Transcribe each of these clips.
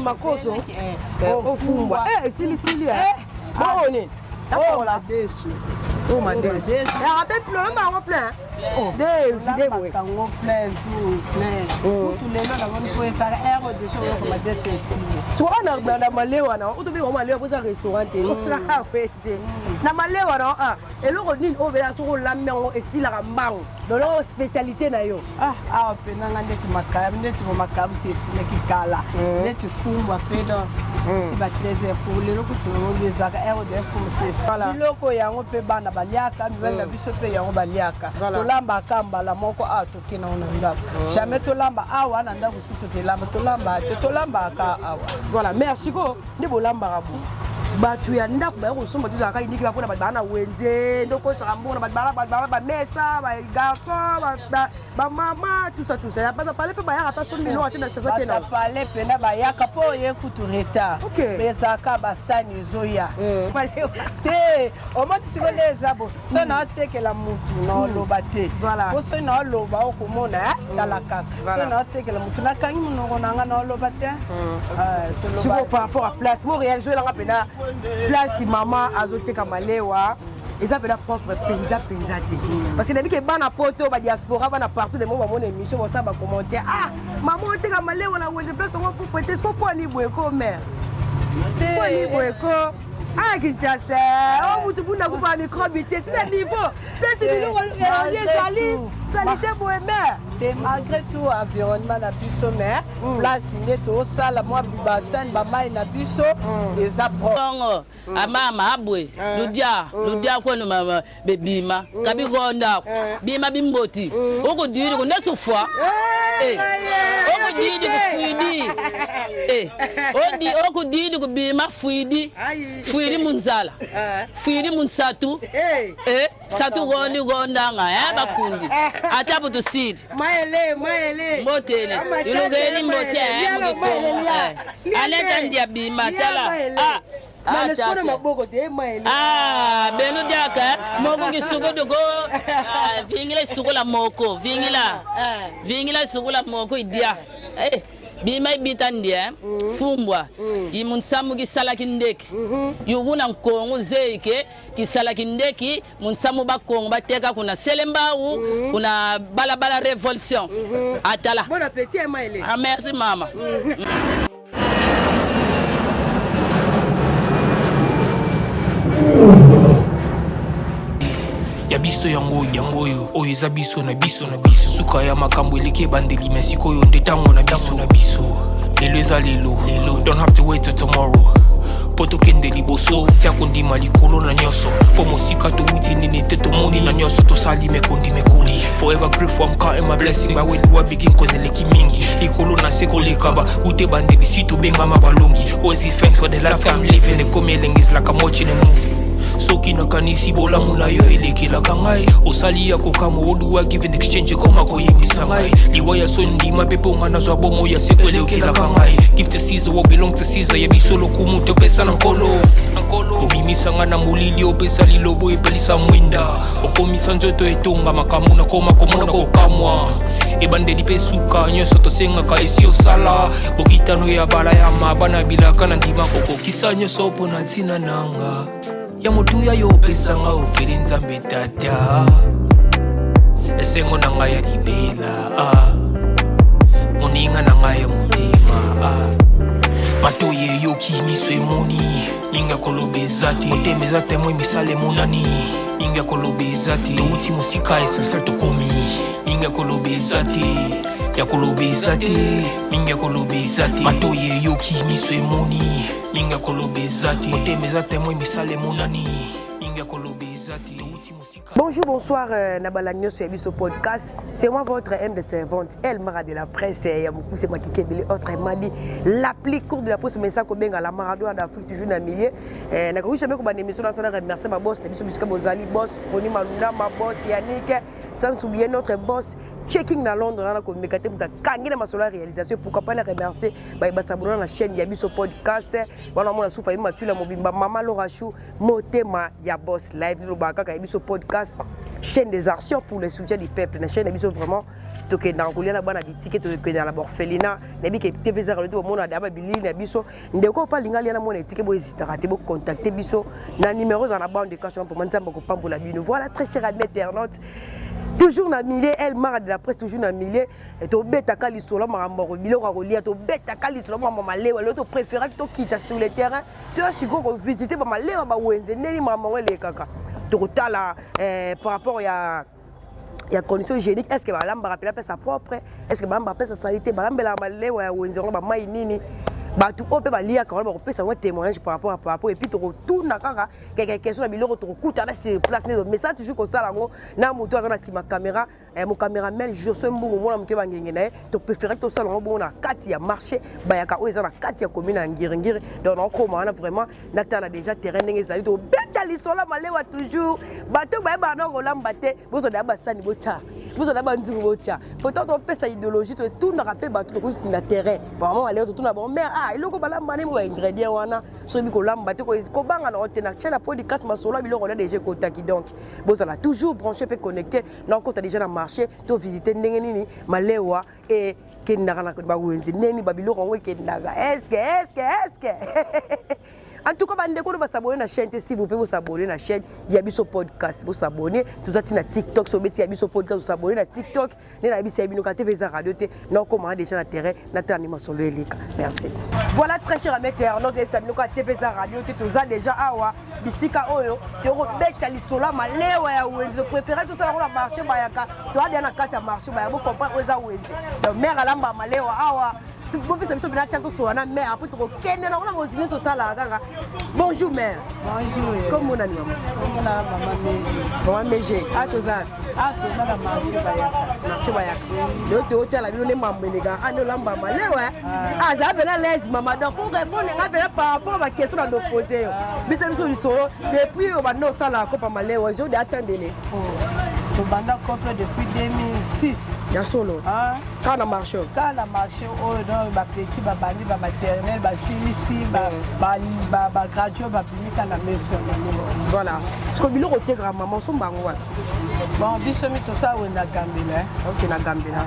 Makoso ofumbwa sili boni la desu oh ma desu rappelle plus on plein de vidéo kango plein sous plein tout les gens avons pour ça air de choses comme desu ici so on a na malewa na utobi o malewa pour ça restaurant na malewa na eloko nini o bela so la mengo esila mbango dolo spécialité na yo pena ngandeti makabu si kikala neti fumbwa pedo si ba 13 pour les loko to les zaka air de fumbwa si loko yango pe bana baliaka mibala biso pe yango baliaka tolamba kambala moko tokina ona ndako jamais tolamba awa na ndako suto tolamba ka awa voilà merci ko ndi bolamba rabu batu ya ndako ba ko somba tuzaka indiki ba pona bana wenze ndoko tsambona ba mesa ba garçon ba mama tout ça ya pas parler pe ba ya ata so milo atina chasa tena parler pe na ba ya kapo ye kutureta mesa ka ba sani zoya te o moti sikoleza bo so na tekela mutu na lobate voilà so na loba okomona talaka so na tekela mutu na kangi munoko nanga na lobate siko par rapport à place mo réel jouer la pena place maman azoteka malewa eza pena propre penza te parce que depuis que bana poto ba diaspora bana partout le monde ba mon émission ba ça ba commenter maman oteka malewa na weze place on pour peut-être ko ni bweko mère ko ni bweko Kinshasa o mutu bunda ko ba microbe te c'est niveau place bilo salité bohémère malgré tout environnement na biso mère place neto sala moi bassin ba mai na biso eza bongo amama abwe ludia ko no mama bebima kabigonda bima bimboti okudiri ko nesufwa okudiri ko fuidi okudiri ko bima fuidi munzala fuidi munsatu satu gondanga bakundi atabu to seed maele mbotele ilugeni mbote aleta ndia bima tala beno diaka moko kisugo go vingila sugula moko vingila sugula moko idia bima bitandia fumbwa imunsamu kisala kindeki yuguna nkongo zeike kisala kindeki munsamu bakongo bateka kuna selembau kuna balabala révolution atala bon appétit maile merci mama ya biso yango oyo eza biso na biso suka ya makambo eleke bandeli mesiko oyo nde tango na biso lelo eza lelo don't have to wait till tomorrow poto kende liboso tia kondima likolo na nyoso po mosika towuti nini te tomoni na nyoso tosali mekoli forever grateful I'm counting my blessing by way do I begin cause eleki mingi likolo na seko lekaba ute bandeli si tobengama balongi always give thanks for the life I'm living the coming is like I'm watching a movie soki nakanisi bolamu na yo elekelaka ngai osali ya kokamo oduwa give in exchange koma koyebisa ngai liwa ya so ndima pepe onga nazwa bomo ya seko elekelaka ngai give to Caesar what belong to Caesar ya bisolo kumu topesa na nkolo obimisa nga na molili opesa lilobo epelisa mwinda okomisa nzoto etonga makambo na koma komona kokamwa ebandeli pe suka nyonso tosengaka esi osala bokitano ya bala ya mabana bilaka na ndima kokokisa nyonso mpo na ntina nanga ya motu ya yo pesanga ofeli nzambe tata esengo na ngai ya libela moninga na ngai ya motima matoye yoki miso emoni minga kolobeza te motema eza temo emisala emonani minga kolobeza te touti mosika essentiel tokomi minga kolobeza te ya kolobeza te minga kolobeza te matoye yoki miso emoni minga kolobeza te motema eza temo emisala emonani minga kolobeza te touti mosika. Bonjour, bonsoir, Nabalagno sur Ebiso Podcast. C'est moi votre M de servante, El Mara de la presse. C'est moi qui ai autre m'a dit la plus courte de la presse, mais ça comme bien la Maradona d'Afrique toujours dans le milieu. Na ko jamais ko ban émission dans ça remercier ma boss, Ebiso Bisca Bozali boss, Poni Malunda ma boss, Yannick, sans oublier notre boss Checking na Londres na ko mekate muta kangina masola réalisation pourquoi pas na remercier ba basabona na chaîne Ebiso Podcast. Wana mona soufa yima tula mobimba mama Lorachou motema ya boss live lo baka Ebiso Podcast, chaîne des actions pour le soutien du peuple. La chaîne Ebiso vraiment tokenda kolia na bana bitike tokenda na orphelinat nabi ke TVZ radio mona daba bilili na biso ndeko pa lingali na mona etike bo hésitera te bo contacter biso na numéro za na bande de cash pour manzamba ko pambola bino. Voilà très cher amis internautes. Toujours na milieu elle mara de la presse toujours na milieu to beta kali solo marambo biloko kolia to beta kali solo mama lewa l'autre préféré to quitter sur le terrain tu as su ko visiter ba malewa ba wenze neli mama wele kaka to kotala par rapport ya conditions hygiéniques. Est-ce que balamba rappelle sa propre, est-ce que balamba rappelle sa saleté, balamba la malewa ya wenze ba mai nini batu ope balia quand on peut savoir témoignage par rapport et puis tu retournes kaka quelque question na biloko to kuta na sur place ne message toujours ko sala ngo na moto azana si ma caméra mon caméraman Josué Mbungu mona mke bangenge na to préférer to sala ngo bona kati ya marché bayaka o ezana kati ya commune ya Ngiri donc on comment vraiment natana déjà terrain ndenge zali to beta lisola malewa toujours bato ba ba na kolamba te bozo da ba sani bota bozo da ba nzuru bota pourtant on peut sa idéologie to tout na rappel bato ko sur na terrain vraiment aller tout na bon mais iloko balamba ni mo ingrédient wana so bi ko lamba te ko banga na otena chaîne podcast masolo biloko na déjà kotaki donc bozala toujours branché pe connecté na ko ta déjà na marché to visiter ndenge nini malewa et kendaka na ba wenzi neni ba biloko ngo kendaka est-ce que en tout cas, bande ko ba s'abonner na chaîne, s'il vous plaît, vous s'abonner na chaîne Yabiso podcast, vous s'abonner, tout ça na TikTok, so beti Yabiso podcast, vous s'abonner na TikTok, na Yabiso Yabino ka TVZ radio te, na comment déjà na terrain, na tanima sur le lika. Merci. Voilà très cher amis internautes, Yabiso Yabino ka TVZ radio te toza déjà awa bisika oyo, te ro beta lisola malewa ya wenzi, préféré tout ça na marché bayaka, to ada na kati ya marché bayabo comprendre oza wenzi. Donc mère alamba malewa awa bonjour mère. Bonjour. Comment on a dit maman Mégé. Ah toza la marché bayaka. Le hôtel a vu les membres les gars. Ah nous lamba malewa. Ah ça bela l'aise maman. Donc pour répondre par rapport à la question à nous poser. Biso depuis on va nous ça la coupe malewa. Je dois attendre les. Au Banda Copé depuis 2006. Il y a solo. Quand on a marché. Quand on a marché, on a petit, bandi, maternel, ici, gradué, quand on a maison. Voilà. Parce que le côté grand-maman, son bango. Bon, biso mi to ça on a Gambela. OK, na Gambela.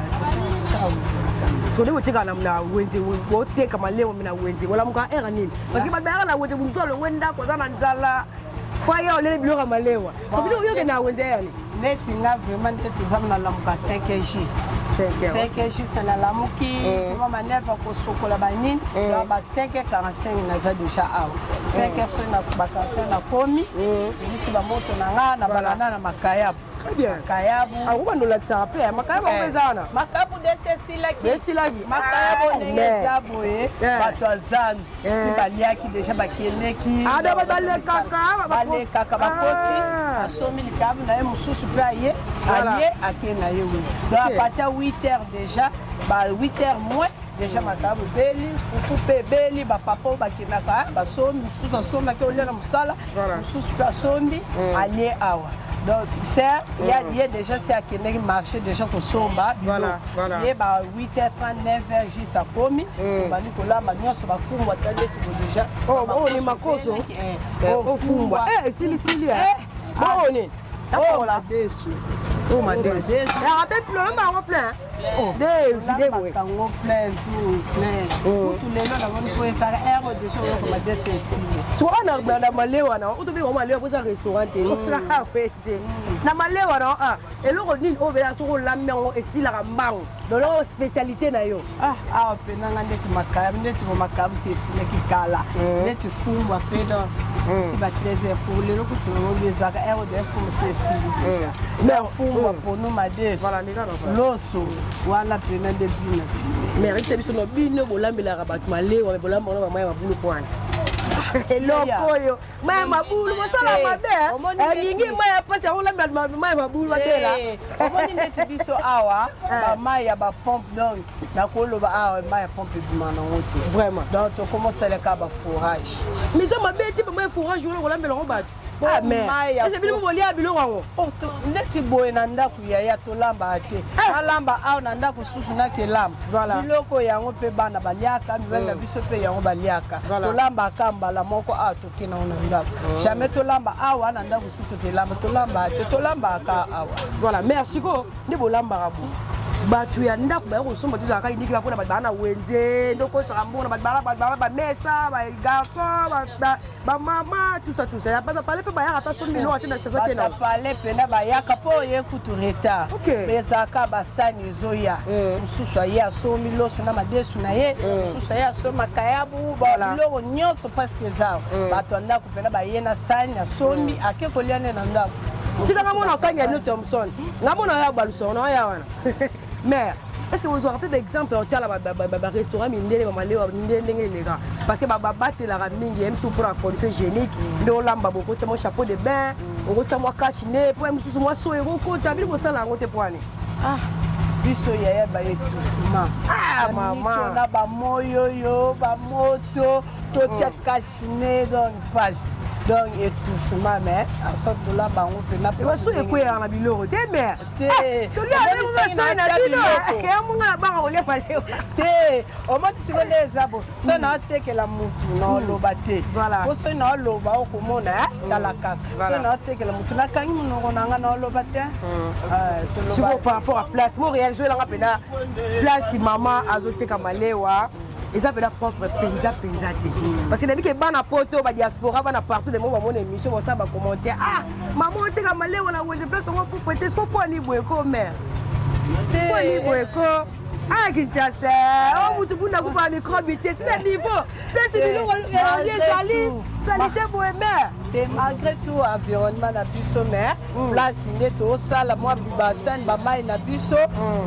So le côté na wenze wo te kama leo mina wenze. Wala muka era nini? Parce que ba na wenze muzo lo wenda ko za na nzala. Kwa hiyo le biloko malewa. So biloko yoke na wenze yani. Neti nga vraiment neti tozamana la muka 5 juste. 5 juste na la muki, tuma maneva ko sokola banini, ba 5h45 naza déjà awa. 5h so na bakansa na komi, bisi ba moto na nga na balana na makayabu. Très bien. Makayabu. Akuba ndo lakisa pe, makayabu ongezana. Makayabu desilaki. Desilaki. Makayabu ngeza boye, bato azana. Si baliaki déjà bakeleki. Ada balekaka bakoti, asomi likabu na ye mususu pe aye, aye akena ye oui. Donc à partir de 8h déjà, 8h moins déjà makabu beli, fufu pe beli, papa bakinaka, basomi mususu asomi ke olia na musala, mususu pe asomi alie awa. Donc ça il y a déjà c'est à Kenya marché déjà ko somba. Voilà. Et 8h30 9h jusqu'à komi, ba Nicolas ba nyonso ba fungwa tande tu déjà. Oh ni makoso. Oh fungwa. Sili bon ni. Oh la desu. Oh ma desu. La rappelle plus on plein. Des vidéos kango plein tout les gens na vont pour ça air de choses comme la desu ici. So on a malewa na utobi o malewa pour ça restaurant na malewa na eloko nini o bela so la mengo esi la mbango donc la spécialité na yo penanga ndeti makabu c'est ici qui kala ndeti fumba pedo si ba 13h pour les loko tu les zaka air de fumba c'est ici mais fumba pour nous mades voilà les gars loso wala pena de bina mais avec ça biso no bino bolambela rabat malewa bolamba na mama ya mabulu kwana eloko yo maya mabulu mosala mabe elingi maya pasi akolambela maya mabulu batela omoni ndeti biso awa bamaya bapompe donc nakoloba awa maya pompe ebima nango te vraiment donc tokomosaleka bafourage mais ça mabe te bamaya fourage wana kolambela ngo bato mais bino bolia biloko yango ndeti boye na ndako yaya tolamba te alamba awa na ndako susu nakelamba biloko yango mpe bana baliaka mibali na biso mpe yango baliaka tolambaka mbala moko awa toke nango na ndako jamais tolamba awa na ndako susu tokelamba tolamba te tolambaka awa voilà merci ko nde bolambaka bo bato ya ndako ba kosomba tout ça ka indiki ba pona ba na wenze ndoko tsambona ba mesa ba garçon ba mama tout ça ya pas parler pe ba ya ata sombi no atina chasse te na parler pe na ba ya kapo ye kutu retard pesa ka ba sani zoya mususu ya sombi loso na madesu na ye mususu ya soma kayabu ba loko nyonso presque za bato ndako pe na ba ye na sani na sombi ake koliane na ndako tika ngamona kanya no Thompson ngamona ya baluso na ya wana mais est-ce que vous vous rappelez d'exemple au tala ba restaurant mindele ba malewa mindele les gars parce que ba battre la mingi même pour la condition hygiénique ndo lamba boko tamo chapeau de bain on tamo kachine pour même sous moi so ero ko tabili ko sala ngote poani biso yaya ba etufuma maman na ba moyo yo ba moto to tia kachine donc passe donc étouffement mais à $100 bango pena pe baso ekoya na biloko te mer te to lia ba so na biloko ke amunga ba ngo le pale te o moti siko leza bo so na tekela mutu na loba te ko so na loba o ko mona dala kaka so na tekela mutu na kangi munoko nanga na loba te to loba siko par rapport à place mo réel jouer la pena place maman azoteka malewa eza pena propre penza te parce que depuis que bana poto ba diaspora bana partout le monde ba mon émission ba ça ba commenter maman oteka malewa na weze place on pour peut-être ko ni boyeko mère ko ni boyeko Kinshasa o mutu bunda ko ba microbe te c'est niveau place bilo les salité boemer te malgré tout environnement na biso mère place neto sala moi bassin ba mai na biso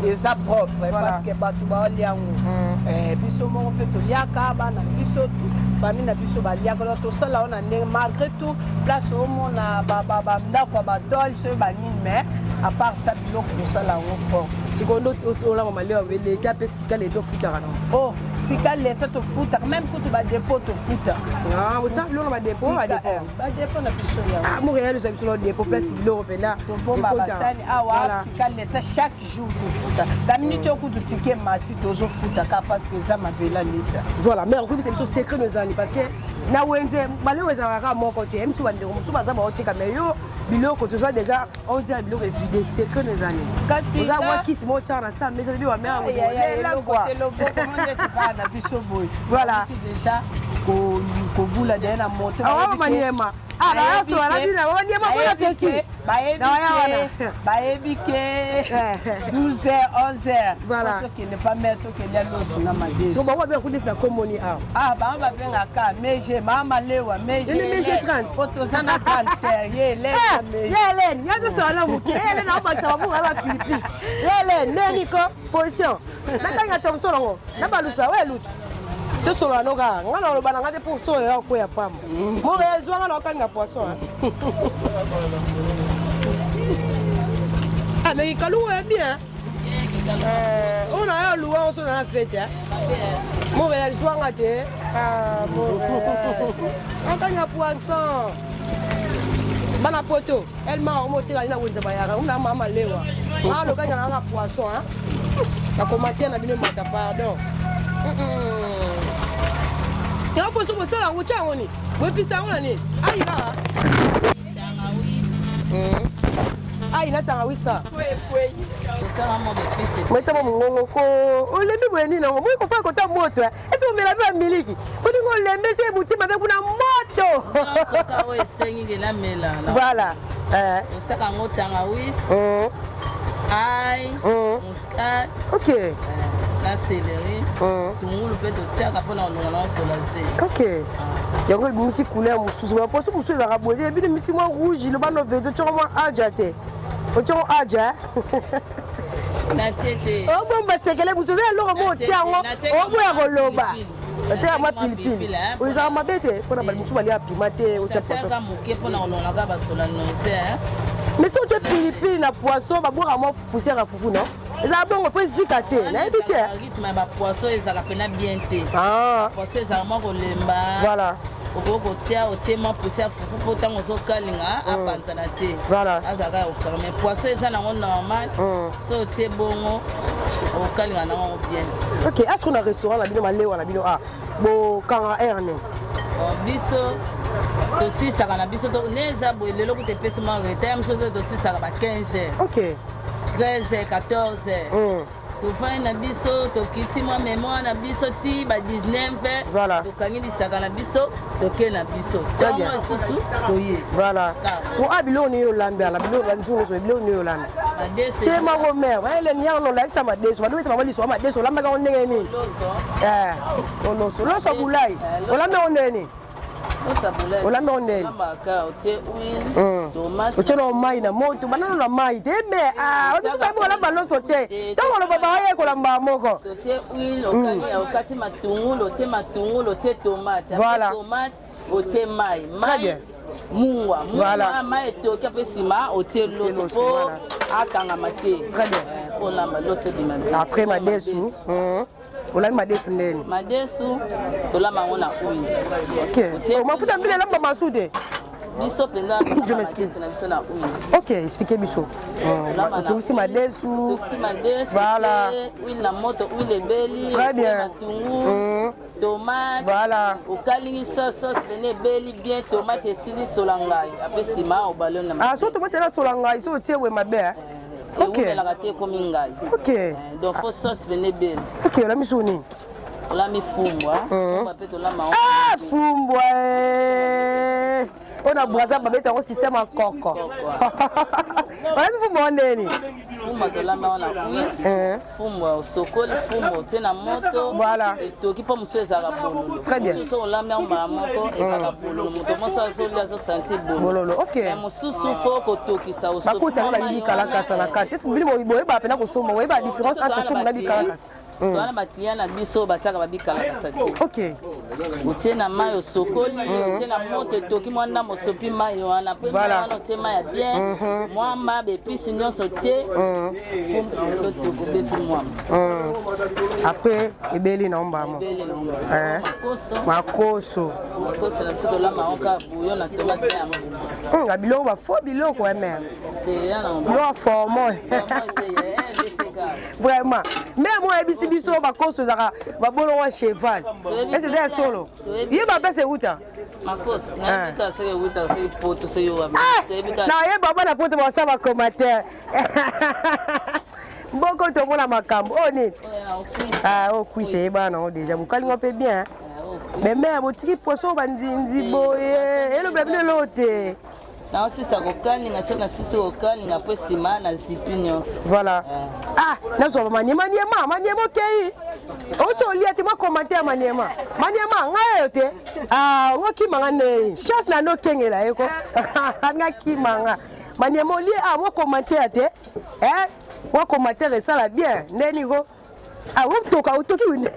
eza propre parce que batu ba liango biso moko pe to liaka bana biso famille na biso ba liaka to sala on a malgré tout place au monde na ba ndako ba tol so ba nini mais à part ça biloko to sala on tikondo ola mama leo vele ta petit kale to futaka non oh tika leta to futaka même ko to ba dépôt to futaka autant biloko ba dépôt na biso ya mo réel zo biso dépôt place biloko pena to bomba basani awa tika leta chaque jour futa la minute ko to tike mati to zo futaka parce que ça ma vela leta voilà mais ko biso secret nos amis parce que na wenze balewe za ka moko te msu ba ndeko msu ba za ba oteka mais yo biloko to soit déjà 11h biloko vidé secret nos amis kasi za moi qui mo tana ça mais ça bi wa mère là quoi comment tu vas na biso boy voilà déjà ko bula de na moto maniema ba so ala bina ba maniema bona petit bayebi ke 12h 11h voilà to ne pas mettre que les loso na madesi so ba ba ko dis na komoni ba ba benga ka meje mama lewa meje 30 photo sana cancer yele yele yazo so ala muke yele na ba tsabu ba pipi yele neni ko position nakanga Thompson ngo na balusa we lutu to so la noga ngana lo bana ngate pour so ya ko ya pam mo re zo ngana okanga poisson mais kalu est bien on a eu loué on s'en a fait mo re zo ngate mo okanga poisson bana poto elle m'a remonté la wenza bayara on a mama lewa lo kanya na poisson na commenter na bino mata pardon ya ko so sala ngo chango ni we pisa ngona ni ai la ai na tanga wista mweta mo ngongo ko olembi bweni na mo ko fa ko ta moto ese o mela ba miliki ko ni ngo lembe se mutima be kuna moto ka we sengi de la mela voilà utaka ngo tanga wis ai muscat OK la céleri tungulu pe to tiaka pona olongola sola ze OK yango misi couleur mususu ba poso mususu la rabode et puis misi moi rouge le bano vedo tchoma ajate o tchoma aja na tete o bomba sekele mususu lo mo tiango o mo ya koloba tia ma pilipili o za mabete pona ba mususu bali apimate o tia poso ka muke pona olongola ka ba sola no se mais so tia pilipili na poisson ba boka mo fusière à fufu non eza bongo mpe zika te nayebi te rythme ba poisson ezalaka pena bien te poisson ezalaka mwa kolemba voilà okoki kotia otie mwa pousse ya fufu mpo ntango ozokalinga apanzana te azalaka ya kokanga mais poisson eza nango normal so otie bongo okokalinga nango bien ok est-ce qu'on a restaurant na bino malewa na bino bokanga erne biso tosisaka na biso ne eza boye lelo kuti epesi mwa retard ya mosusu tosisaka ba 15 heures ok 13h, 14h. tofai na biso tokiti mwa mémoire na biso ti ba 19 voilà tokangi bisaka na biso toke na biso ntango lisusu toye voilà so abilo ni yolambe ala bilo banzungu so bilo ni yolambe tema ko mère ele ni yango la isa madeso bandu beta mamali so madeso lamba ka ndenge ni loso bulai olambe ondeni olambe ondeni ochelo mai na moto banana na mai te me otiso ba bola baloso te tango lo baba ye ko lamba moko okati matungulu otie matungulu otie tomate tomate otie mai mungwa mai etoki ape nsima otie loso po akangama te olamba loso bima après madesu olami madesu ndeni madesu tolamba yango na huile mafuta mbila lamba masu te biso mpenza madesu na biso na huile ok explique biso otokisi madesu voilà huile na moto huile ebeli très bien matungulu tomate voilà okalingi sauce pene ebeli bien tomate esili sola ngai ape nsima obale na so tomate ela sola ngai so otie we mabe ewumelaka te ekomi ngai donc fo sauce pene ebeli olami so nini olami fumbwa mpe tolamba fumbwa ona braza babeta yango système ya koko olami fumbwa ondeni fumbwa tolamba wana huile fumbwa osokoli fumbwa otie na moto etoki mpo mosusu ezalaka bololo mosusu olamba yango mbala moko ezalaka bololo moto moso azolia azosentir bololo mosusu fo kotokisa bakoti yango bayibi kalakasa na kati esi bili boyeba pena kosomba boyeba différence entre fumbwa na bikalakasa wana baclient na biso batiaka babikalakasa te otie na mai osokoli otie na moto etoki mwa ndambo osopi mai wana mpe wana otie mai ya bien mwamba bepisi nyonso tie okobeti mwamba après ebeli na ombamo makoso na biso tolamba yango kaka bouillon na tomate ya mbuma biloko bafo biloko mare biloko ya formol vraiment même moi ebisi biso bakoso ezaka babolongo cheval ese eza ya solo ye bapesa euta nayeba bana poto basa bacommentaire mboko tomona makambo oyo nini okwisa yebana yango déjà bokalingo mpe bien mais mare botiki poso bandinzi boye elobela bino eloo te naosisa kokalinga soki nasisi kokalinga mpo nsima na zipi nyonso voilà nazwa maniema okei outi olia te mwa commentaire maniema ngai oyo te ngokimanga nei chance na nokengela ye ko ngakimanga maniema olie mwa commentaire te mwa commentaire esala bien ndeni ko otoka otoki wine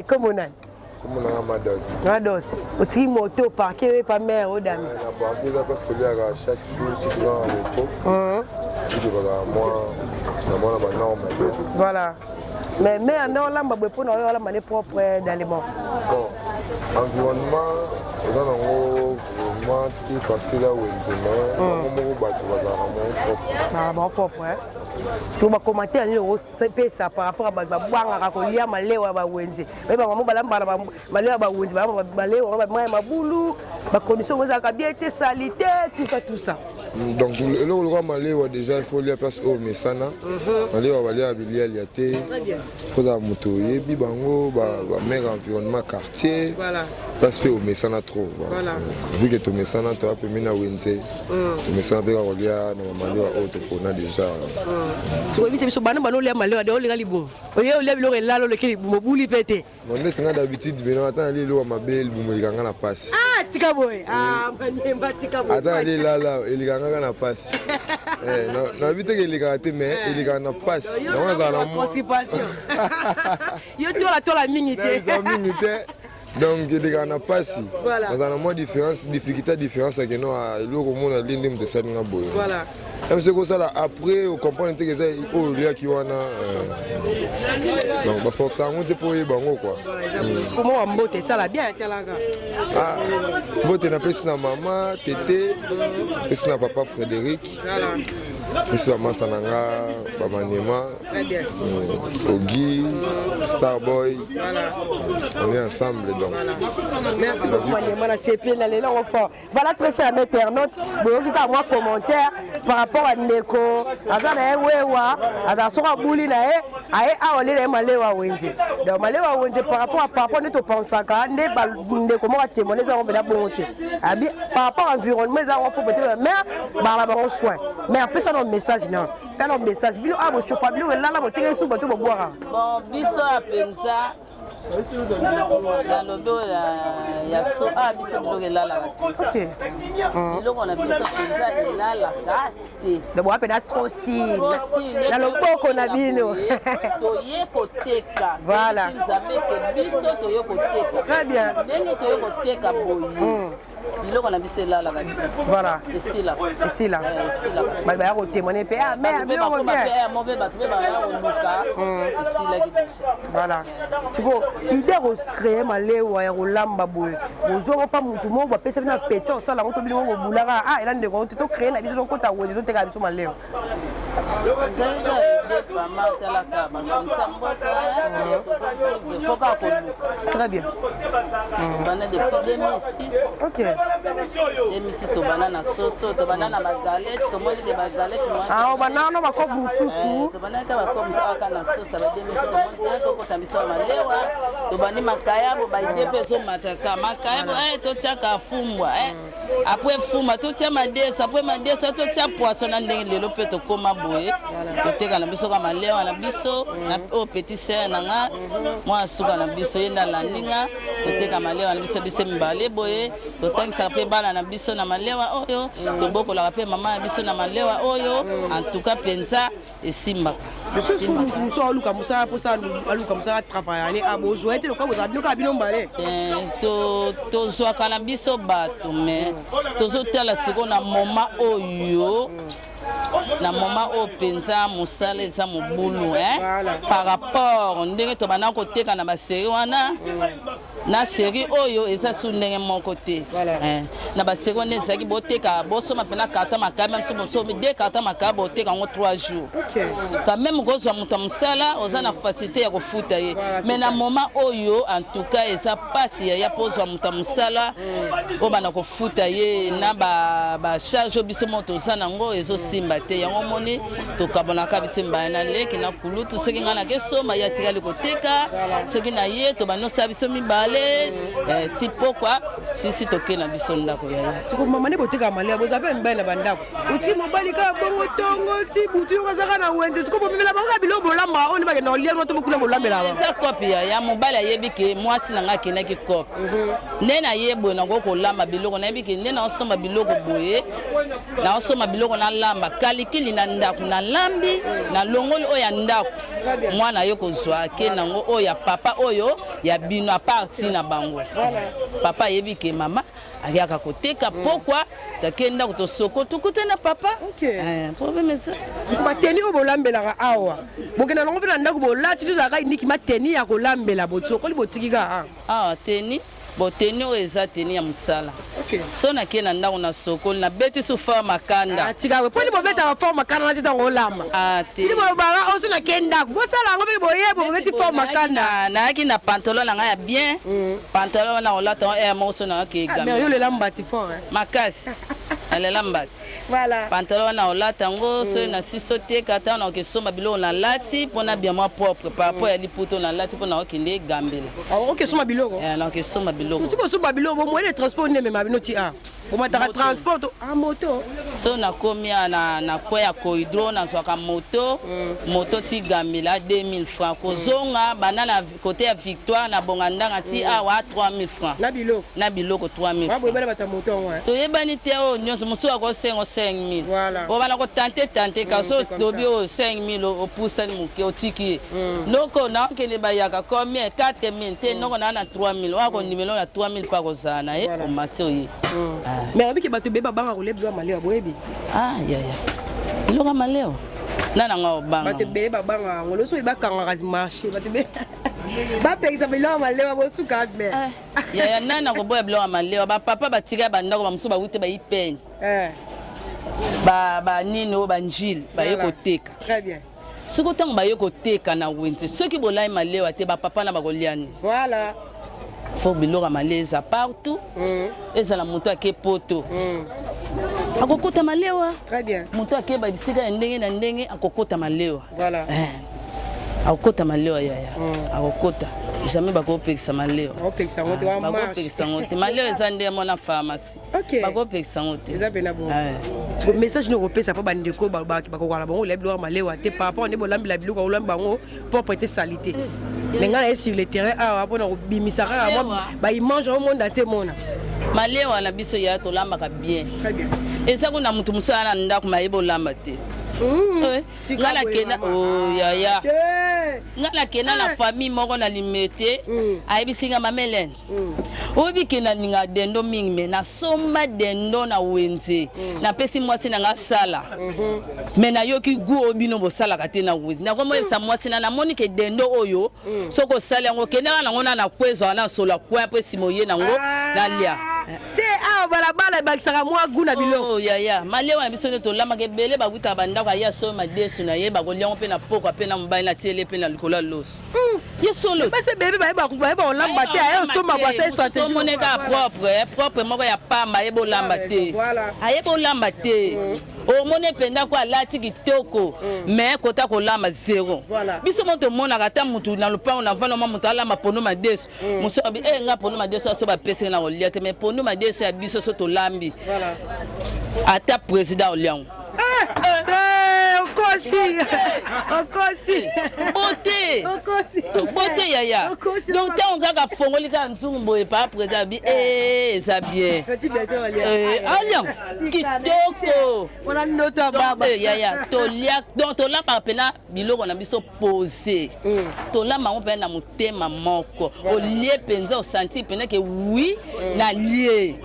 komonani Comment Mados? Mados. Au tri moto parqué pas mère au dame. Chaque jour, si tu vas en repos, tu vas moi, voilà. Mais non, là, ma pour nous, là, ma propre d'aliments. Bon, environnement, dans le vraiment, parce que là où il est, mon propre. Si vous commenter ça par rapport à Banga, Kolia, Maléo, Bawenzi. Mais maman, Maléo, Bawenzi, Maléo, Maboulou, ma condition, vous avez bien été salité, tout ça. Donc, le roi Maléo, déjà, il faut lui passer au Messana. Maléo, va aller à Bilial, il faut la moto, et puis, bango, mère environnement, quartier. Voilà. Parce que au Messana trop. Voilà. Vu que tu Messana, tu as pu mener à Wenzi. Tu Messana, tu as relié à Maléo, on a déjà. Tu vois, c'est bana bano le malheur de olinga libum. Oye ole biloko elalo le kili bumo buli pete. Mon nde singa d'habitude bino ata ali lo mabel bumo likanga na passe. Tika boy. Manemba tika boy. Ata ali la elikanga na passe. Na vite ke elikate mais elikanga na passe. Na ona na constipation. Yo tola mingi te. Na mingi te. Donc elikanga na passe. Dans un moment difficulté que no eloko mona linde mte salinga boy. Voilà. C'est comme ça là, après on comprend que c'est au lieu qui wana donc faut que ça monte pour y bango quoi. Comment on monte ça là bien telaga. Monte na pesi na maman, tété, pesi na papa Frédéric. Voilà. Misi Bamasa Nanga, Bamanema, Ogi, Starboy. On est ensemble donc. Merci beaucoup Maniema, c'est bien les longs fort. Voilà très cher internaute, vous avez un commentaire par rapport à Neko, Azana Ewa, Adasora Bouli Nae, Ae Aole Malewa Wendy. Donc Malewa Wendy par rapport à papa ne te pense à quand ne comment témoigner ça on va la bonté. Par rapport à l'environnement, ça on peut peut-être mais par la bon soin. Mais après ça un message non. Pas un message. Bilo a bo chofa bilo là la boté sous bateau boire. Bon, biso a pensa. Dans le dos il y a so a biso bilo là la. OK. Bilo on a biso pensa là la carte. De boire peut-être trop si. Dans le boko na bino. Toye koteka. Voilà. Vous savez que biso toye koteka. Très bien. Ndenge toye koteka boyi. Il on a bissé là la. Voilà. Ici là. Ici là. Ici là. Bah bah on témoigner ah mais on bien. Mauvais bateau ba on luka. Ici là qui touche. Voilà. Siko idée ko créer malewa ya kolamba boye. Ozo pas mutu mo ba pesa na pecho sala ngo to bino mo bulaka ah ela ndeko to créer na biso ko ta wo zo teka biso malewa. Zanga de pas mal la caba. Très bien. Bana depuis 2006. OK. 2006 to banana soso to banana bagalette to moni de bagalette moi. Ah banana ba ko bususu. To banana ba ko aka na soso ba 2006 to moni to ko tambisa malewa. To bani makaya bo ba ide peso mataka makaya bo to tiaka fumbwa après fuma to tia madesa après madesa to tia poisson na ndenge lelo pe to koma boye. To teka na biso ka malewa na biso na o petit sœur nanga moi suka na biso yenda la ninga to teka malewa na biso bise mbale boye to tangisa pe bana na biso na malewa oyo to bokola pe mama na biso na malewa oyo en tout cas penza esimba muso aluka musa posa aluka musa travailler a besoin ete lokwa boza bino ka bino mbale to zwa kana biso bato mais tozo tala siko na moment oyo na moment oyo penza mosala eza mobulu par rapport ndenge tobanda koteka na basérie wana na série oyo eza su ndenge moko te na basérie wana ezalaki boteka bosoma mpena karta makaba même so bosomi de karta makaba boteka yango 3 jours quand même kozwa moto ya mosala oza na facilité ya kofuta ye mais na moment oyo en tout cas eza pasi yaya mpo ozwa moto ya mosala oyo banda kofuta ye na bacharge oyo biso mo toza nango ezosimba te yango moni tokabonaka biso mbaya na leki na kulutu soki ngai nakesoma ye atikali koteka soki na ye tobanosala biso mibale ti pokwa sisi toke na biso ndako yaya siko mama ne boteka malewa boza pe mibale na bandako otiki mobali kaka bongo tongo ti butu yo kazaka na wenze siko bomemela bango bilo bolamba oni bakenda olia no to bokula bolambela ba eza kopi ya mobali ayebi ke mwasi na ngai akendaki kopi nde naye boye nango kolamba biloko nayebi ke nde naosomba biloko boye naosomba biloko nalamba kalikili na ndako na lambi na longoli oyo ya ndako mwana yo kozwa ake nango oyo ya papa oyo ya bino aparti na bango papa ayebi ke mama aliaka koteka pokwa takenda kutosoko tukute na papa problème ça ba teni o bolambelaka awa bokena nango pena ndako bolati tozaka iniki mateni ya kolambela botsoko li botikika awa teni boteni oyo eza teni ya mosala so nakei na ndako na sokoli nabeti so fort makanda tikawe mpo libobetaka fort makanda na titango olamba libolobaka oso nakei ndako bosala yango mpe boyebo bobeti fort makanda nayaki na pantalon na ngai ya bien pantalon wana olata moko so nangaki egame yo lela mbati fort makasi alela mbati pantalon wana olata yango soki na siso teka ata wana okesomba biloko nalati mpona bien mwa propre par rapport ya liputa nalati mpona okende egambela okesomba biloko nakesomba biloko soki bosomba biloko bomoye de transport ndemema bino ti bomataka transport moto so nakomi na kwe ya kohydro nazwaka moto ti gambela 2000 francs kozonga banda na kote ya victoire na bonga ndanga ti awa 3000 francs na biloko 3000 francs toyebani te oyo nyonso mosusu akosengo 5000 obana kotante kaso dobi oyo 5000 opusani moke otiki ye noko naokende bayaka combien 4000 te noko naa na 3000 wakondimelo na 3000 mpa kozala na ye omati oye mais abiki bato be babanga kolia biloko malewa boyebi yaya biloko malewa nananga obanga bato be babanga yango loso ebakangaka marché bato be bapekisa biloko malewa bosuka me yaya nana koboya biloko malewa bapapa batika bandako bamosusu bawute bayi pene ba nino ba njil ba yekoteka. Très bien. Ce que tu as dit, ceux qui ont été papa na bagoliani. Voilà. Faut bilora malaise partout. Et ça la moto qui poto. Akokota malewa. Très bien. Moto qui ba bisika ndenge na ndenge akokota malewa. Voilà. Akokota malewa yaya. Akokota. Jamais bakopekisa malewa. Bakopekisa ngote wa marche. Bakopekisa ngote. Malewa ezande mona pharmacie. OK. Bakopekisa ngote. Eza pena bon. Le message nous repère ça pas bandeko bakokala bango la biloko malewa te par rapport ne bolambi la biloko olamba bango pour prêter salité. Lenga na sur le terrain ah pona bimisaka ba il mange au monde entier mona. Malewa na biso ya to lamba ka bien. Très bien. Eza kuna mutu musana ndako mayebo lamba te. Ngala kena oh ya ngala kena la famille moko na limete ayibisinga mamelene obi kena ninga dendo mingi me na somba dendo na wenze na pesi mwasi na ngasala me na yoki gu obino bosala kate na wenze na komo esa mwasi na moni ke dendo oyo soko sala ngo kena na ngona na kwezo na sola kwa pesi moye na ngo na lia c'est ah balabala bakisaka mwa guna bilo oh ya malewa na biso ne to lama ke bele bakuta bandako ya so ma desu na ye bakolia pe na poko pe na mobile na tiele pe na likola los ye solo parce bébé ba olamba te ayo so ma kwa sa stratégie to moneka propre moko ya pamba ye bolamba te aye bolamba te o mone penda kwa lati kitoko mais kota ko lamba zéro biso moto mona kata mutu na lupango na vana mutu ala mapono ma desu muso abi nga pono ma desu so ba pese na olia te mais pono ma desu ya biso so to lambi ata président oliango Beauté yaya. Donc tant on gaga fongoli ka nzumbo et pas président bi ça bien. Alian kitoko. On a nota baba yaya to lia donc to la pa pena biloko na biso poser. To la ma on pe na mutema moko. O lie penza o senti pena que oui na lié.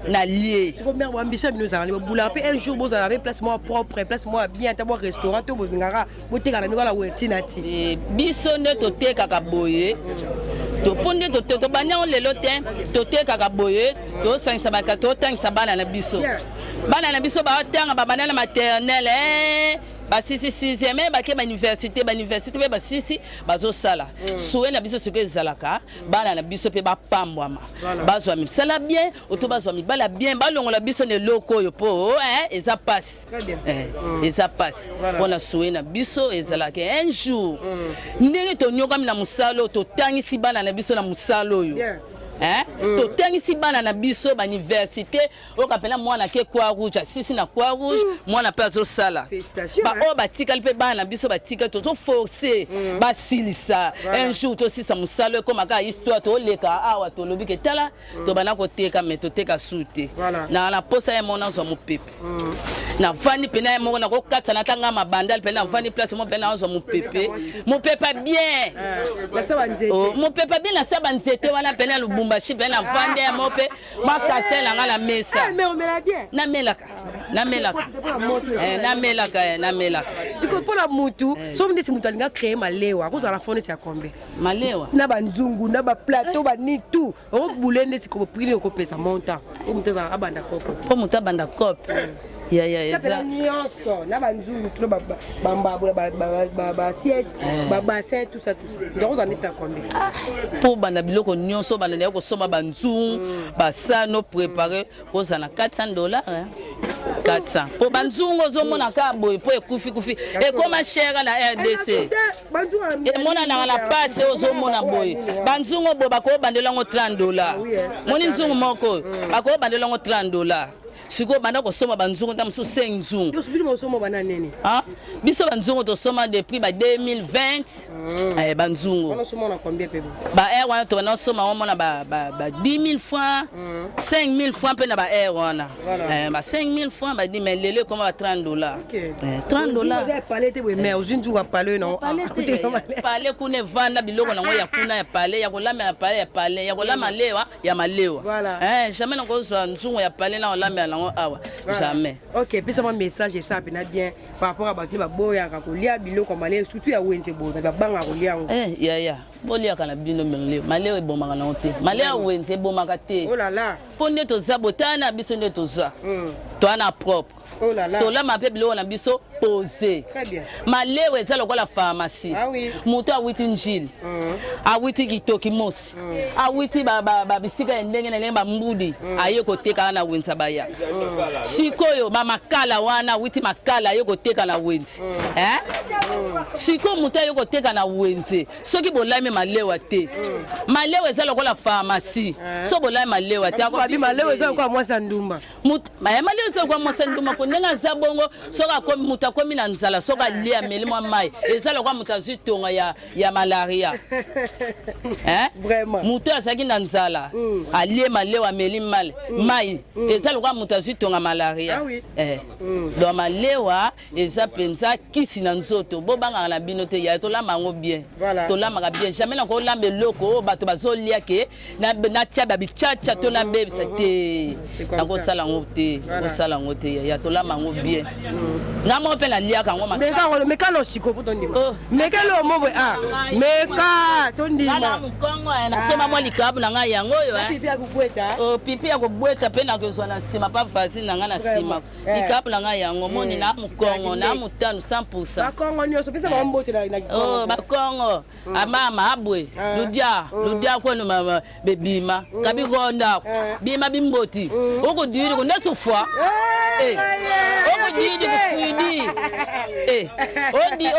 Na lié. Tu comprends ambition nous allons boula un jour vous avez place moi propre place moi bien ta restaurant to bozingara boteka na mikola wetina ti. Biso nde to teka ka boye. To ponde to banya on lelo te to teka ka boye to sangisa ba ka to tangisa bana na biso. Bana na biso ba tanga ba bana na maternelle ba sisi sixième ba ke ba université ba sisi bazo sala. Soué na biso ce que zalaka bana na biso pe ba pambwama. Bazwa mi sala bien oto bazwa mi bala bien ba longola biso ne loko yo po eza passe. Eza passe. Pona soué na biso ezalaka un jour. Ndenge to nyoka mi na musalo to tangisi bana na biso na musalo yo. To tangisi bana na biso ba université o kapela mwana ke kwa rouge sisi na kwa rouge mwana pe azo sala ba o batika pe bana biso batika to forcer ba silisa un jour to sisa musalo ko maka histoire to leka awa to lobi ke tala to bana ko teka me to teka sute na posa ya mona zo mopepe na vani pena mo na ko katsa na tanga mabandal pena vani place mo pena zo mopepe bien la saba nzete mo pepe bien la saba nzete wana pena lubumba chi pena vande mope ma kasela ngala mesa mais on me la bien na melaka siko pour la mutu so mne si mutu alinga créer malewa ko za la fone ya combien malewa na banzungu na ba plateau ba ni tout o bulende siko prix ko pesa montant o mutu za abanda kopo po mutu abanda kopo ya eza nyonso na banzungu tout ba assiette ba bassin tout ça donc on en est à combien pour banda biloko nyonso banda na ko soma banzungu basano préparer ko za na $400 400 pour banzungu ozomona ka boy po ekufi e koma cher na RDC e mona na la passe ozomona boy banzungu bo bako bandela ngo $30 moni nzungu moko bako bandela ngo $30 siko banda ko soma banzungu tamsu 5 nzungu yo subiri mo soma bana nene biso banzungu to soma depuis ba 2020 banzungu on soma na combien pe ba wana to na soma on mona ba 10000 francs 5000 francs pe na ba wana ba 5000 francs ba di mais lele comme $30 $30 parler te mais aujourd'hui tu vas parler non parler kune vanda biloko na ngo ya kuna ya parler ya kolama ya parler ya kolama lewa ya malewa jamais na ko so nzungu ya parler na olama na awa jamais. OK, puis ça mon message et ça bien par rapport à battu ba boya ka kolia biloko malé surtout ya wenze bo ba banga kolia ngo. Ya. Bolia kana bino mele. Malé e bomaka na ote. Malé ya wenze bomaka te. Oh là là. Ponde to za botana biso nde to za. To ana propre. tolamba mpe biloko na biso posé malewa eza lokola pharmacie moto awiti njili awiti kitoki mosi awiti babisika ya ndenge na ndenge bambudi aye koteka na wenza bayaka sikoyo bamakala wana awiti makala aye koteka na wenzi sikoyo moto aye koteka na wenze soki bolami malewa te malewa eza lokola pharmacie so bolami malewa te malewa eza lokola mwasa ndumba malewa eza lokola mwasa ndumba ko ndenge aza bongo soki akomi moto akomi na nzala soki alia ameli mwa mai eza lokola moto azwi tonga ya malaria moto azalaki na nzala alie malewa ameli mai eza lokola moto azwi tonga malaria donc malewa eza mpenza kisi na nzoto bobangaka na bino te ya tolamba yango bien tolambaka bien jamais na kolamba eloko oyo bato bazolia ke natia babichacha to nabebisa te nakosala yango te kosala yango te ya tolamba yango bien nga moko mpe naliaka yango meka lo siko po tondima meka lo mobwe meka tondima mokongo nasoma mwa likabu na ngai yango oyo pipi ya kobweta mpe nakozwa na nsima pa facile na ngai na nsima likabu na ngai yango moni na mokongo na motano 100% bakongo nyonso pesa bambote na kikongo bakongo amama abwe ludia kwenu bebima kabigonda bima bimboti okudiri kundesufwa okudidi kufuidi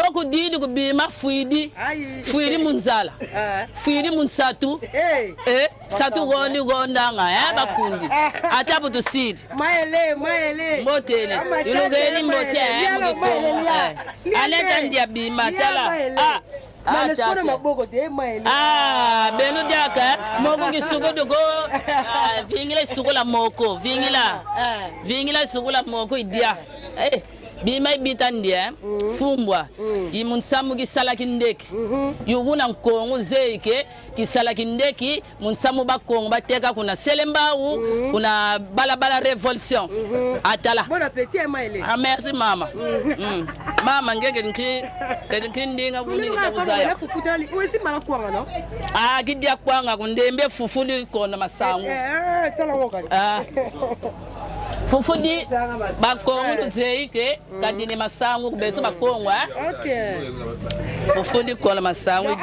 okudidi kubima fuidi munzala fuidi munsatu satu gondi gondanga bakundi atabu tusidi maele mbotele ilugeni mbote aneta ndia bima tala benu diaka moko kisuko ko vingila isuko la moko vingila isuko la moko idia bima ibitandia fumbwa imunsamu kisala kindeki yuguna nkongo zeike kisala kindeki munsamu bakongo bateka kuna selembau kuna balabala revolution atala bon appétit maile merci mama mama ngeke ndinga kuninga kuzaya wesi mala kwanga no kidia kwanga kundembe fufuli kona masango sala ngokasi fufudi bakongo zeike kadini masango kubeto bakongo fufudi kola masango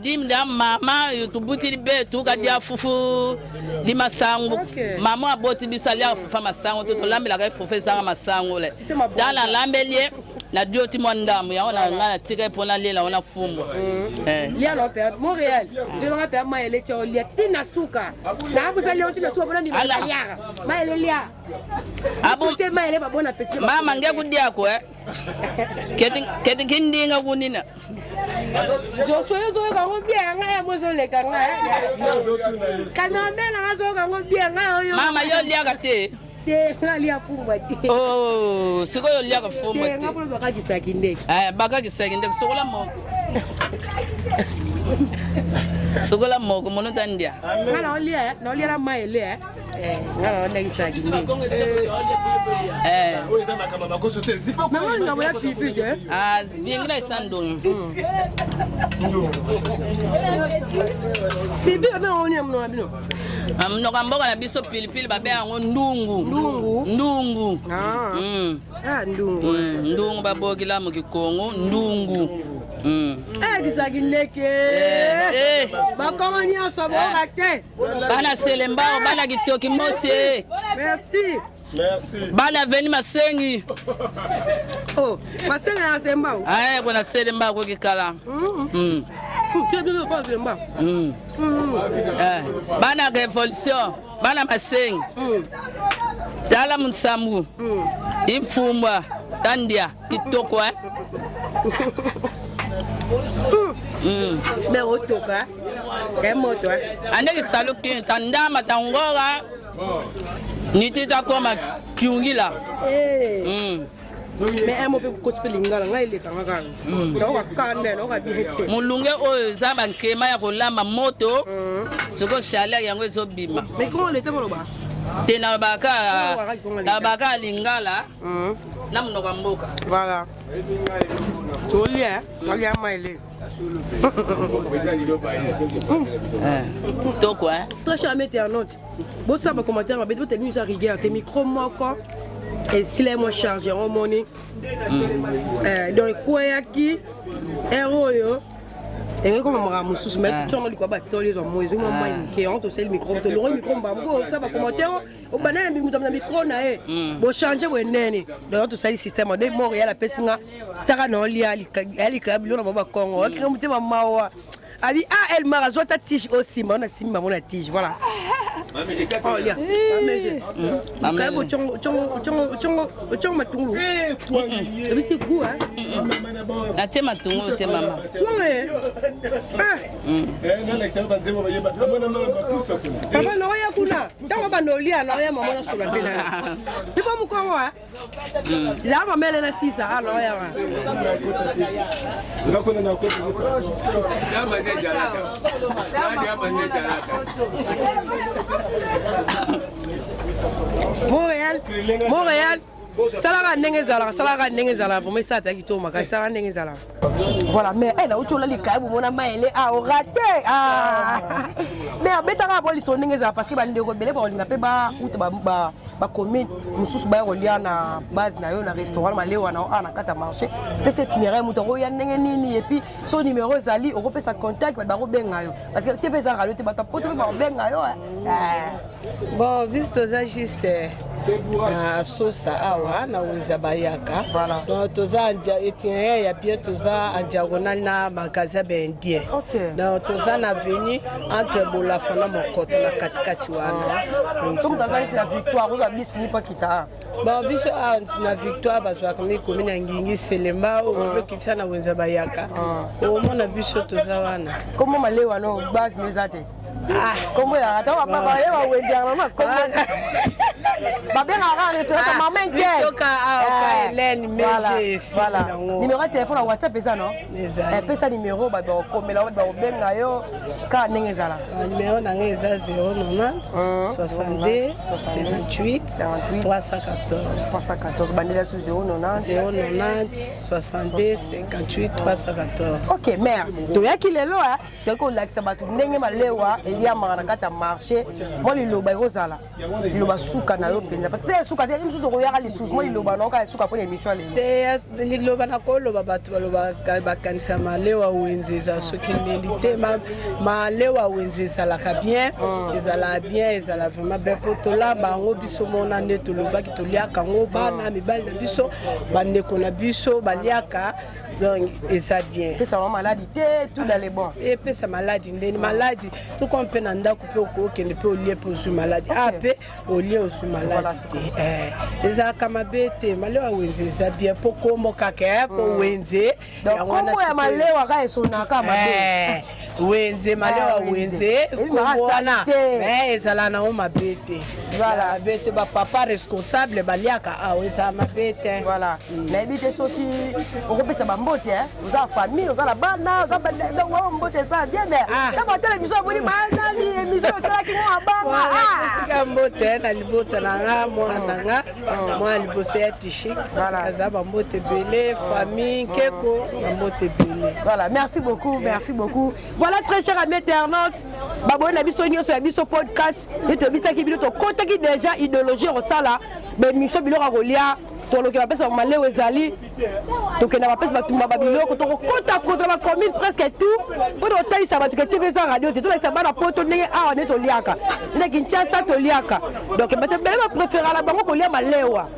dimda mama yutubuti betu kadia fufu di masango mama aboti bisalia fufa masango to lambela ka fufu zanga masango le dala lambelie na dioti mondamu ya ona ngana tika pona lela ona fumbwa lia no pe Montréal je no pe ma ele cho lia tina suka na abusa lia tina suka bona ndi malia ma ele lia abo te ma ele ba bona pesi mama ngekudia ko kedi kindinga kunina Josué zo ka ngo bien nga ya mozo le ka nga kana mena nga zo ka ngo bien nga yo mama yo lia ka te lia fumbwa te siko yo lia ka fumbwa te nga polo baka kisakindeki baka kisakindeki sokola mo sokola moko mono tandia ngala olia na olia na maele ngala ona kisakindeki mama nga boya pipi de vingila isandong pipi abe onia mno abino amno kamboka na biso pilipili babe yango ndungu ndungu ndungu babokila mu kikongo ndungu kisakindeki bakongo nyonso boka te bana selembao bana kitoki mosi merci bana veni masengi masengi ya sembao kuna selembao ko kikala bana revolution bana masengi tala munsamu imfumbwa tandia kitoko me otoka moto andeki saluki tandama tangora nitita koma kiungila mais un peu côté lingala ngai le kanga kanga no kande no ka bihete mulunge oyo zamba nkema ya kolamba moto soko chaleur yango ezobima mais comment le temps ba te na baka lingala na mnoka mboka voilà tolia tolia maile toko toi jamais t'es en note bon ça va commentaire ma bête t'es mis à rigueur tes micro moko et s'il est moins chargé en monnaie donc quoi qui héros et comme on a sous mais tout le quoi battre les hommes ils ont moins qui ont aussi le micro to le micro bambo ça va commenter au banana mi mutamna micro na bo changer bo nene donc tout ça le système de Montréal la pesinga taka no lia ali kabilo na baba Congo akira mutema mawa abi elle m'a raison ta tige aussi mais on a simba mon tige voilà oh lia maman bo chongo matungulu et puis c'est coup hein na te matungulu te mama ouais papa no ya kuna tango banolia na ya mama na sola bela ipo mkongo ah ya mama ele na sisa ah no ya ngakona na koti Montréal salaka ndenge zala vraiment ça peut qui tombe ka salaka ndenge zala voilà mais elle a autre li ka bu mona maele a raté mais abetaka boli son ndenge zala parce que ba ndeko belé ba linga pe ba uta ba commune mususu ba rolia na base na yo na restaurant malewa na ana kata marché mais c'est itinéraire muto ya ndenge nini et puis son numéro zali on peut sa contact ba ko benga yo parce que TV za radio te ba ta poto ba benga yo bon visto za juste na sosa awa na wenza bayaka donc toza itinéraire ya bien toza en diagonale na magasin indien donc toza na avenue entre Bolafa na Mokoto na katikati wana somo toza la victoire oza bis ni pa kita bon biso na victoire bazwa comme commune ya Ngingi Selemba o kitisa na wenza bayaka o mona biso toza wana comment malewa no base nezate comment ya ata wa baba yewa wenza mama comment babé na to sa maman biso ka Hélène Meje voilà numéro de téléphone na WhatsApp ça non pesa numéro ba komela ba benga yo ka ndenge zala numéro na ngeza 090 62 58 314 bandela sur 090 62 58 314 OK mère to yaki lelo donc on lakisa batu ndenge malewa elia mangana kata marché mo liloba rozala liloba suka na yo penza parce que suka te imsu to royaka lisusu mo liloba na ka suka pona émission le liloba na ko loba batu baloba bakanisa malewa wenzeza soki nelite malewa wenzeza la ka bien ezala vraiment bien potola bango biso mona nde to loba ki to liaka ngo bana mibali na biso bandeko na biso baliaka donc et ça bien ça va maladie tout dans les bons et puis ça maladie ndeni maladie tout qu'on peut nanda couper au que ne peut au lieu pour sur maladie après au lieu sur maladie les akamabete malewa wenze ça bien pour kombo kaka pour wenze donc kombo ya malewa ka esona kama wenze malewa wenze komboana ezala na mabete voilà bete ba papa responsable baliaka ça mabete voilà na ebite soki okopesa mbote vous avez famille vous avez la bana vous avez mbote ça bien mais quand vous télévision vous dites mais émission qui moi bana sika mbote na libota nanga moi libose ya tichi ça ba mbote belé famille keko mbote belé voilà merci beaucoup voilà très cher amis internautes babona na biso nyoso ya biso podcast to bisaki bino to kotaki déjà idéologie rosala mais mission biloko kolia to lo ke ba pesa malewa ezali to ke na ba pesa batumba babiloko to kota ba commune presque tout pour hôtel ça va to ke TV za radio to la sabana poto ndenge awa ne to liaka ne Kinshasa to liaka donc bete bela préférer la bango ko lia malewa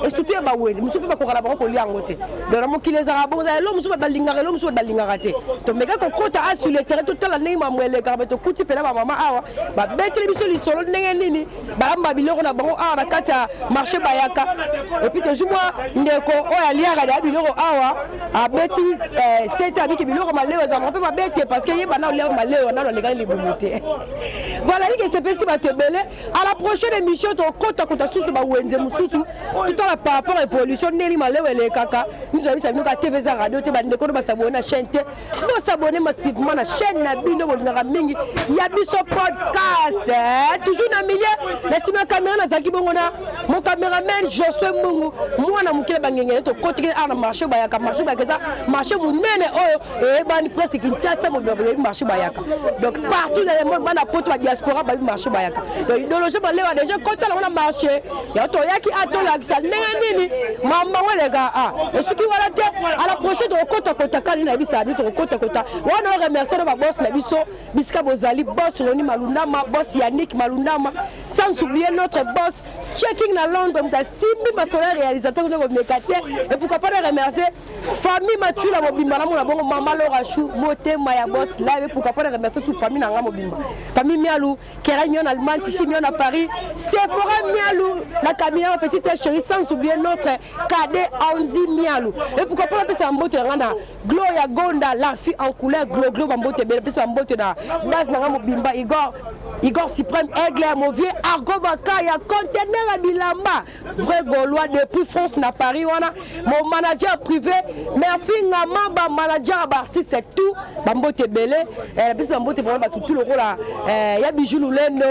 et surtout ba wedi musu ba ko la bango ko lia ngote donc mo kileza ba bonza lo musu ba lingara lo musu ba lingara te to meka ko kota a sur le terrain tout la ndenge mamwele ka beto kuti pela ba mama awa ba betele biso li solo ndenge nini ba amba biloko na bango awa na kata marché bayaka et puis toujours moi ndeko oya liaka da biloko awa abeti c'est avec biloko malewa za mo pe ba bete parce que yeba na leo malewa na le gars libumuté voilà il se fait si ba te belé à la prochaine émission to kota susu ba wenze mususu tout à par rapport à l'évolution neli malewa le kaka nous avons ça nous ka TV za radio te ba ndeko ba s'abonner na chaîne te bo s'abonner massivement na chaîne na bino bo ngaka mingi ya biso podcast toujours na milieu na sima caméra na zaki bongo na mon caméraman Josué Mungu mwana mukile bangengene to kotike ana marché bayaka marché munene oyo e bani presque Kinshasa mo marché bayaka donc partout dans le monde bana poto ya diaspora ba marché bayaka idéologie ba lewa déjà quand on a marché ya to yaki ato la sa nini mama wala ga et ce qui voilà te à la prochaine de kota kali na bisa bi to kota wana remercier ba boss na biso biska bozali boss Roni Malundama boss Yannick Malundama sans oublier notre boss checking la Londres mta simbi basolaire réalisateur de Mekate et pourquoi pas remercier famille Mathieu la mobimba na mona bongo mama Laura Chou motema ya boss là et pourquoi pas remercier toute famille na mobimba famille Mialou Keramion Allemagne Tichimion à Paris Sephora Mialou la Camilla petite chérie sans oublier notre cadet Anzi Mialou et pourquoi pas passer en botte rana Gloria Gonda la fille en couleur glo bambote belle passer en botte na base na mobimba Igor Suprême Aigle mon vieux Argo Bakaya conteneur à Bilamba vrai Gaulois depuis France na Paris wana mon manager privé merci ngama manager artiste et tout bambote belle parce bambote vraiment tout le rôle là ya bijou lulendo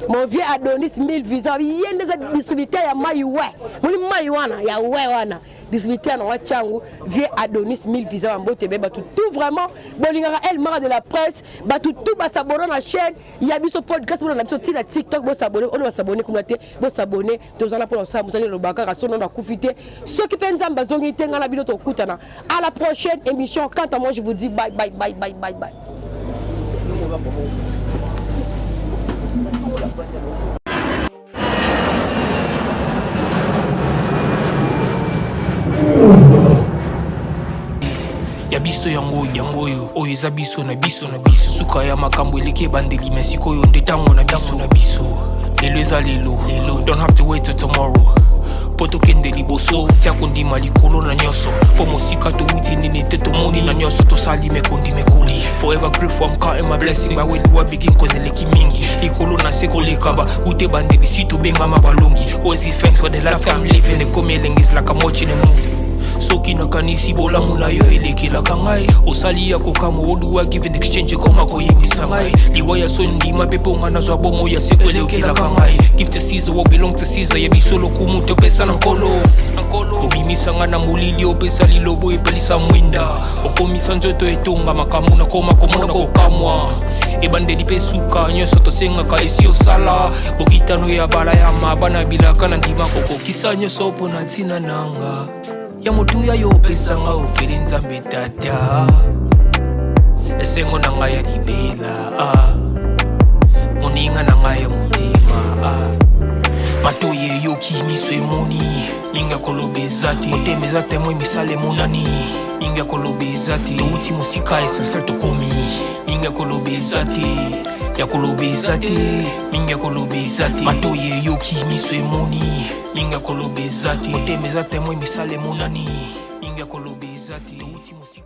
mon vieux Adonis 1000 visa yende za distributeur ya Maiwe muli Maiwana ya wana distributeur na changu vieux Adonis 1000 visa bambote belle tout vraiment bolingara El Mara de la presse tout ba s'abonner na chaîne ya biso podcast na biso ti na TikTok bo s'abonner on va s'abonner comme te bo s'abonner tozana pour ça musali le bakara sono na kufite ceux qui pensent nzamba zongi tenga na bino to kutana à la prochaine émission quant à moi je vous dis bye. Ya biso yango oyo eza biso na biso suka ya makambo eleki bandeli mesiko oyo nde tango na biso lelo eza lelo don't have to wait till tomorrow poto kende liboso tia kondima likolo na nyoso po mosika touti nini te tomoni na nyoso tosali mekoli forever grateful I'm counting my blessing by way do I begin cause eleki mingi likolo na seko lekaba ute bandeli si to benga mabalongi always give thanks for the life I'm living the coming is like I'm watching a movie soki nakanisi bolamu na yo elekelaka ngai osali ya kokamo oduwa give an exchange koma koyembisa ngai liwa ya so ndima mpe mpo nga nazwa bomo ya seko elekelaka ngai give to Caesar what belong to Caesar yebiso lokumu topesa na nkolo obimisa nga na molili opesa lilobo epelisa mwinda okomisa nzoto etonga makambo nakoma komona kokamwa ebandeli mpe suka nyonso tosengaka esi osala bokitano ya bala ya mabana bilaka na ndima kokokisa nyonso mpo na ntina nanga ya motuya yo pesanga ofeli nzambe tata esengo na ngai ya libela moninga na ngai ya motema matoye yoki miso emoni ninga koloba eza te motema eza temo emisala emonani ninga koloba eza te touti mosika esensel tokomi ninga koloba eza te yakoloba eza te ninga koloba eza te matoye yoki miso emoni ninga koloba eza te motema eza temo emisala emonani ninga koloba eza te touti mosika